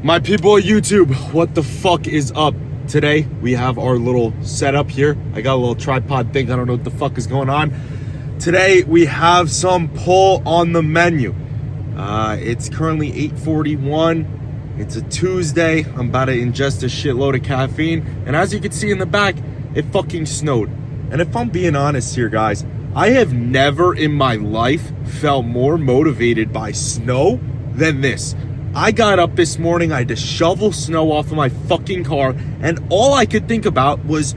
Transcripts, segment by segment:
My people of YouTube, what the fuck is up? Today, we have our little setup here. I got a little tripod thing. I don't know what the fuck is going on. Today, we have some pull on the menu. It's currently 8:41. It's a Tuesday. I'm about to ingest a shitload of caffeine. And as you can see in the back, it fucking snowed. And if I'm being honest here, guys, I have never in my life felt more motivated by snow than this. I got up this morning, I had to shovel snow off of my fucking car, and all I could think about was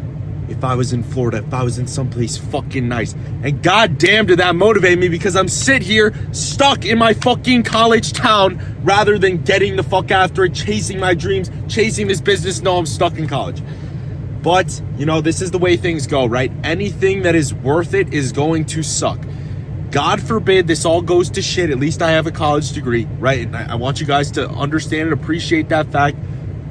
if I was in Florida, if I was in someplace fucking nice. And goddamn did that motivate me, because I'm here stuck in my fucking college town rather than getting the fuck after it, chasing my dreams, chasing this business. No, I'm stuck in college. But, you know, this is the way things go, right? Anything that is worth it is going to suck. God forbid this all goes to shit. At least I have a college degree, right? And I want you guys to understand and appreciate that fact.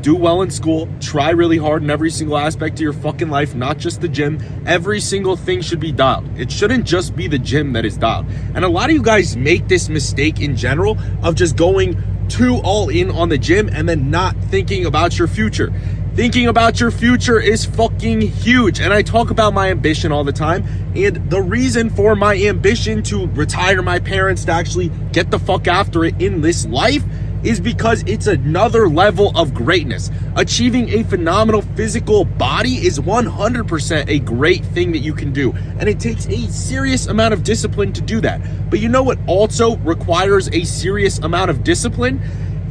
Do well in school. Try really hard in every single aspect of your fucking life, not just the gym. Every single thing should be dialed. It shouldn't just be the gym that is dialed. And a lot of you guys make this mistake in general of just going too all in on the gym and then not thinking about your future. Thinking about your future is fucking huge. And I talk about my ambition all the time. And the reason for my ambition to retire my parents, to actually get the fuck after it in this life, is because it's another level of greatness. Achieving a phenomenal physical body is 100% a great thing that you can do. And it takes a serious amount of discipline to do that. But you know what also requires a serious amount of discipline?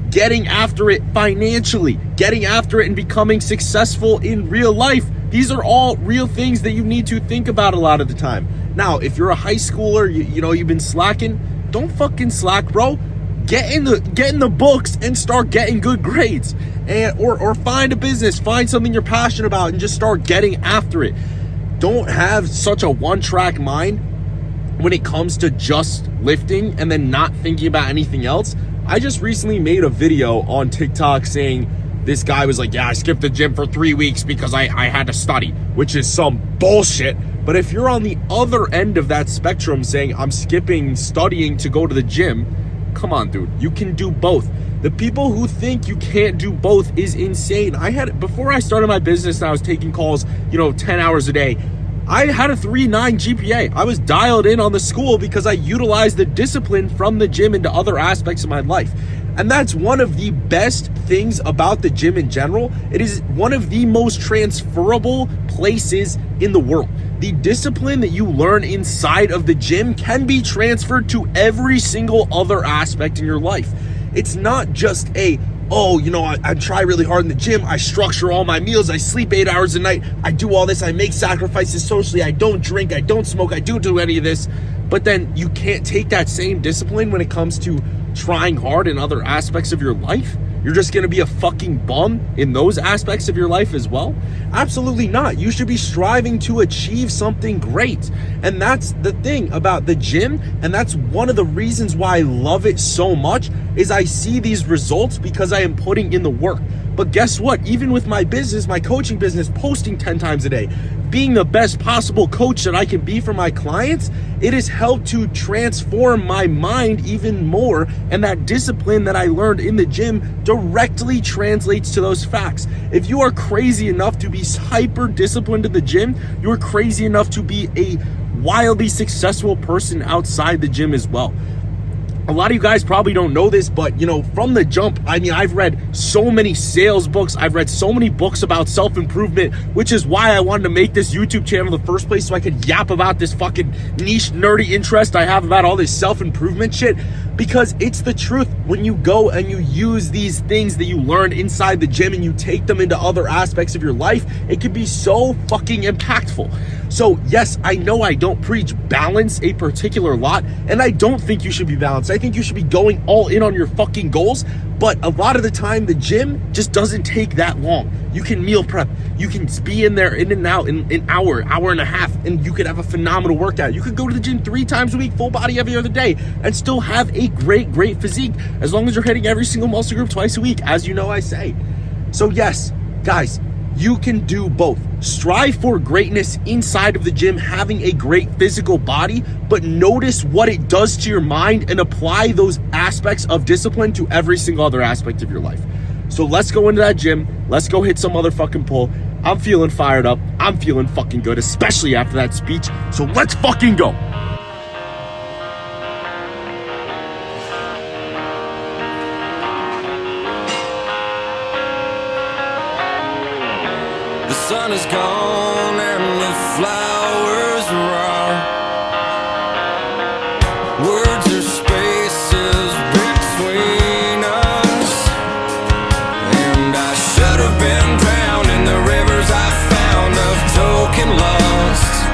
Getting after it financially, getting after it and becoming successful in real life. These are all real things that you need to think about a lot of the time. Now, if you're a high schooler, you know, you've been slacking, don't fucking slack, bro. Get in the books and start getting good grades. Or find a business, find something you're passionate about and just start getting after it. Don't have such a one-track mind when it comes to just lifting and then not thinking about anything else. I just recently made a video on TikTok saying this guy was like, yeah, I skipped the gym for 3 weeks because I had to study, which is some bullshit. But if you're on the other end of that spectrum saying I'm skipping studying to go to the gym, come on, dude, you can do both. The people who think you can't do both is insane. Before I started my business and I was taking calls, 10 hours a day, I had a 3.9 GPA. I was dialed in on the school because I utilized the discipline from the gym into other aspects of my life. And that's one of the best things about the gym in general. It is one of the most transferable places in the world. The discipline that you learn inside of the gym can be transferred to every single other aspect in your life. It's not just I try really hard in the gym, I structure all my meals, I sleep 8 hours a night, I do all this, I make sacrifices socially, I don't drink, I don't smoke, I don't do any of this. But then you can't take that same discipline when it comes to trying hard in other aspects of your life. You're just gonna be a fucking bum in those aspects of your life as well? Absolutely not. You should be striving to achieve something great. And that's the thing about the gym, and that's one of the reasons why I love it so much, is I see these results because I am putting in the work. But guess what? Even with my business, my coaching business, posting 10 times a day, being the best possible coach that I can be for my clients, it has helped to transform my mind even more. And that discipline that I learned in the gym directly translates to those facts. If you are crazy enough to be hyper disciplined in the gym, you're crazy enough to be a wildly successful person outside the gym as well. A lot of you guys probably don't know this, but from the jump, I've read so many sales books. I've read so many books about self-improvement, which is why I wanted to make this YouTube channel in the first place, so I could yap about this fucking niche, nerdy interest I have about all this self-improvement shit, because it's the truth. When you go and you use these things that you learned inside the gym and you take them into other aspects of your life, it can be so fucking impactful. So yes, I know I don't preach balance a particular lot, and I don't think you should be balanced. I think you should be going all in on your fucking goals, but a lot of the time the gym just doesn't take that long. You can meal prep, you can be in there in and out in an hour and a half, and you could have a phenomenal workout. You could go to the gym 3 times a week, full body every other day, and still have a great physique, as long as you're hitting every single muscle group twice a week, as you know I say. So yes, guys, you can do both. Strive for greatness inside of the gym, having a great physical body, but notice what it does to your mind and apply those aspects of discipline to every single other aspect of your life. So let's go into that gym. Let's go hit some motherfucking pull. I'm feeling fired up. I'm feeling fucking good, especially after that speech. So let's fucking go. The sun is gone and the flowers are. Words are spaces between us, and I should have been drowned in the rivers I found of token lust,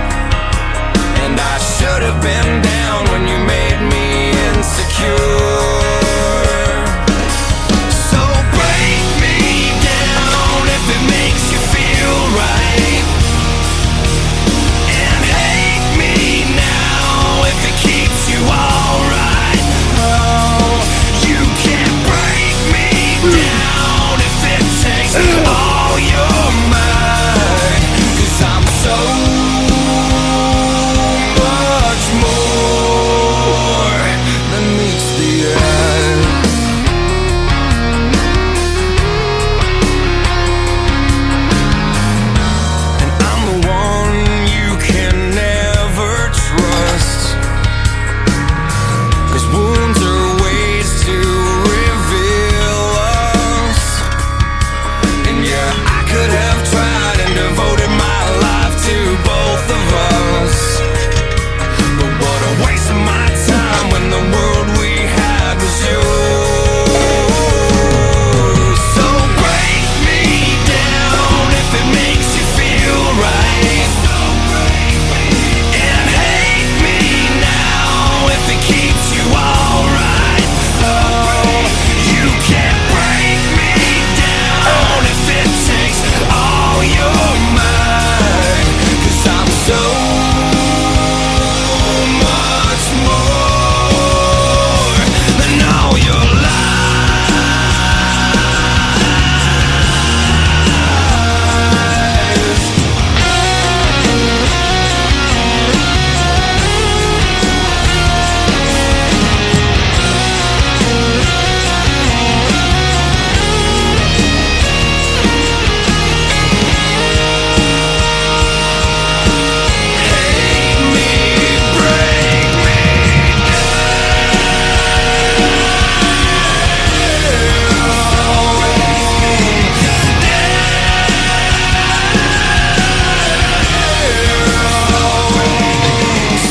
and I should have been down when you made me insecure. So break me down if it makes you feel right, and hate me now if it keeps you alright. Oh, you can't break me down if it takes all your mind, 'cause I'm so much more than meets the eye. And I'm the one you can never trust, 'cause wounds are ways to reveal us. And yeah, I could have tried and devoted my life to both of us, but what a waste of my time when the world we had was yours. So break me down if it makes you feel right, and hate me now if it keeps you alright. Oh, you can't break me down if it takes all your mind, 'cause I'm so much more than all your lies. Hate me, break me down.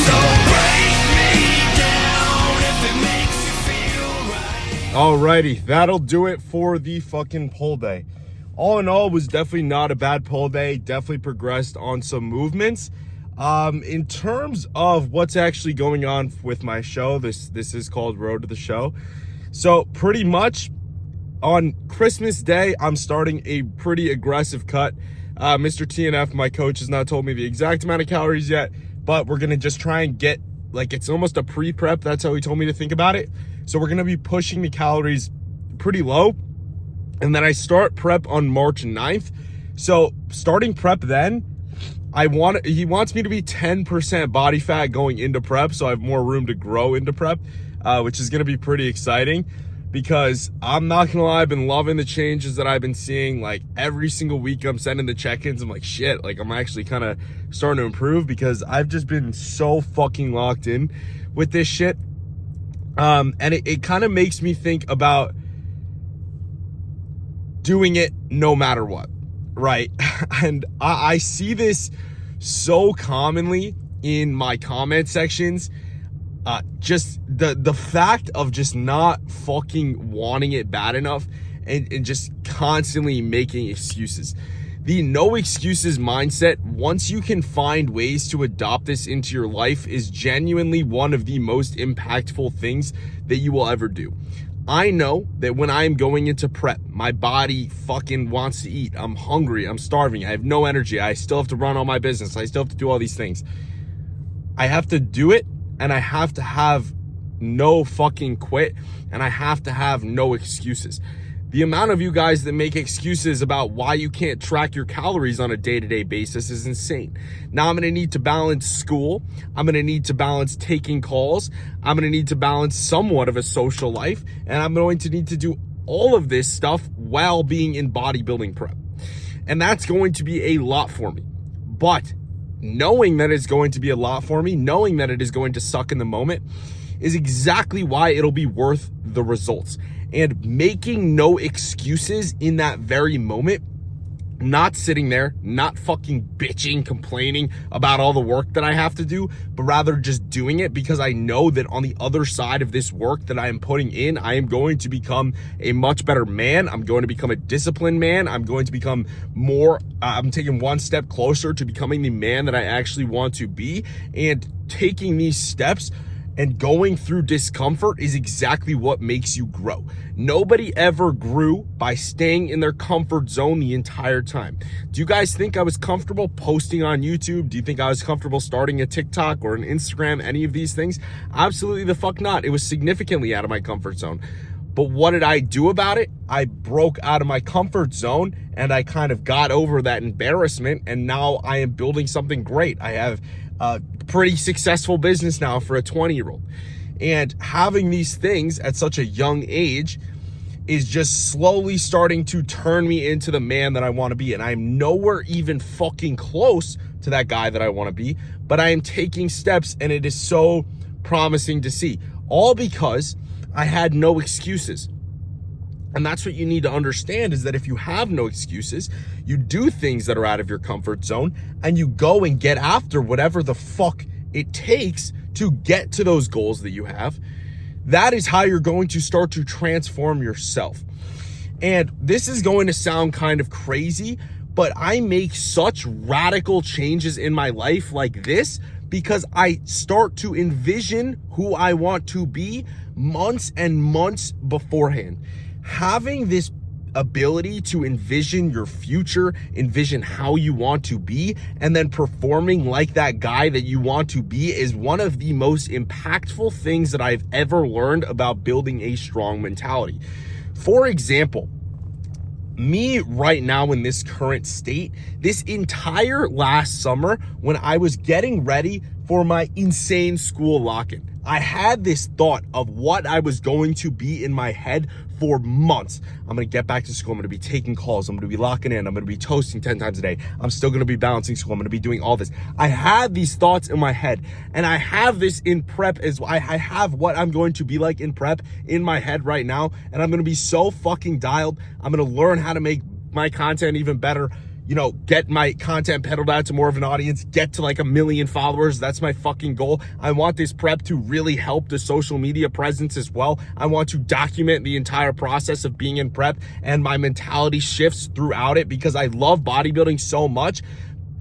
So break me down if it makes you feel right. Alrighty, that'll do it for the fucking pull day. All in all, was definitely not a bad pull day. Definitely progressed on some movements. In terms of what's actually going on with my show, this is called Road to the Show. So pretty much on Christmas Day, I'm starting a pretty aggressive cut. Mr. TNF, my coach, has not told me the exact amount of calories yet, but we're gonna just try and get, like, it's almost a pre-prep. That's how he told me to think about it. So we're gonna be pushing the calories pretty low. And then I start prep on March 9th. So starting prep then, he wants me to be 10% body fat going into prep, so I have more room to grow into prep, which is gonna be pretty exciting, because I'm not gonna lie, I've been loving the changes that I've been seeing. Like every single week I'm sending the check-ins, I'm like, shit, like I'm actually kind of starting to improve, because I've just been so fucking locked in with this shit. And it kind of makes me think about doing it no matter what, right? And I see this so commonly in my comment sections. Just the fact of just not fucking wanting it bad enough, and just constantly making excuses. The no excuses mindset, once you can find ways to adopt this into your life, is genuinely one of the most impactful things that you will ever do. I know that when I'm going into prep, my body fucking wants to eat. I'm hungry. I'm starving. I have no energy. I still have to run all my business. I still have to do all these things. I have to do it, and I have to have no fucking quit, and I have to have no excuses. The amount of you guys that make excuses about why you can't track your calories on a day-to-day basis is insane. Now I'm going to need to balance school. I'm going to need to balance taking calls. I'm going to need to balance somewhat of a social life. And I'm going to need to do all of this stuff while being in bodybuilding prep. And that's going to be a lot for me. But knowing that it's going to be a lot for me, knowing that it is going to suck in the moment, is exactly why it'll be worth the results. And making no excuses in that very moment, not sitting there, not fucking bitching, complaining about all the work that I have to do, but rather just doing it because I know that on the other side of this work that I am putting in, I am going to become a much better man. I'm going to become a disciplined man. I'm going to become more, I'm taking one step closer to becoming the man that I actually want to be. And taking these steps and going through discomfort is exactly what makes you grow. Nobody ever grew by staying in their comfort zone the entire time. Do you guys think I was comfortable posting on YouTube? Do you think I was comfortable starting a TikTok or an Instagram, any of these things? Absolutely the fuck not. It was significantly out of my comfort zone. But what did I do about it? I broke out of my comfort zone and I kind of got over that embarrassment, and now I am building something great. I have a pretty successful business now for a 20-year-old. And having these things at such a young age is just slowly starting to turn me into the man that I want to be. And I'm nowhere even fucking close to that guy that I want to be, but I am taking steps, and it is so promising to see. All because I had no excuses. And that's what you need to understand, is that if you have no excuses, you do things that are out of your comfort zone, and you go and get after whatever the fuck it takes to get to those goals that you have. That is how you're going to start to transform yourself. And this is going to sound kind of crazy, but I make such radical changes in my life like this because I start to envision who I want to be months and months beforehand. Having this ability to envision your future, envision how you want to be, and then performing like that guy that you want to be is one of the most impactful things that I've ever learned about building a strong mentality. For example, me right now in this current state, this entire last summer when I was getting ready for my insane school lock-in, I had this thought of what I was going to be in my head for months. I'm going to get back to school. I'm going to be taking calls. I'm going to be locking in. I'm going to be toasting 10 times a day. I'm still going to be balancing school. I'm going to be doing all this. I had these thoughts in my head, and I have this in prep as well. I have what I'm going to be like in prep in my head right now, and I'm going to be so fucking dialed. I'm going to learn how to make my content even better. You know, get my content peddled out to more of an audience, get to like 1 million followers. That's my fucking goal. I want this prep to really help the social media presence as well. I want to document the entire process of being in prep, and my mentality shifts throughout it because I love bodybuilding so much.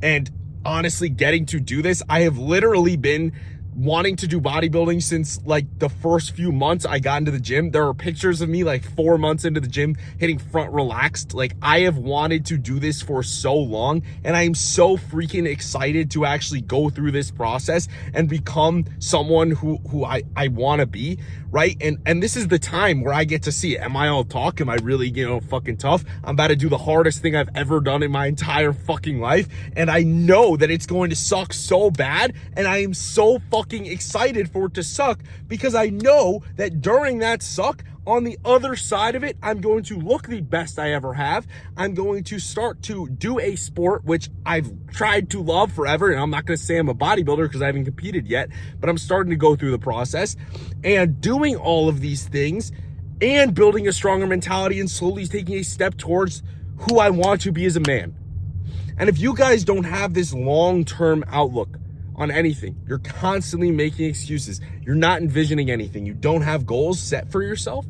And honestly, getting to do this, I have literally been wanting to do bodybuilding since like the first few months I got into the gym. There are pictures of me like 4 months into the gym hitting front relaxed. Like, I have wanted to do this for so long, and I am so freaking excited to actually go through this process and become someone who I want to be, right? And this is the time where I get to see it. Am I all talk? Am I really, fucking tough? I'm about to do the hardest thing I've ever done in my entire fucking life, and I know that it's going to suck so bad, and I am so fucking excited for it to suck because I know that during that suck, on the other side of it, I'm going to look the best I ever have. I'm going to start to do a sport which I've tried to love forever, and I'm not going to say I'm a bodybuilder because I haven't competed yet, but I'm starting to go through the process and doing all of these things and building a stronger mentality and slowly taking a step towards who I want to be as a man. And if you guys don't have this long-term outlook on anything, you're constantly making excuses, you're not envisioning anything, you don't have goals set for yourself,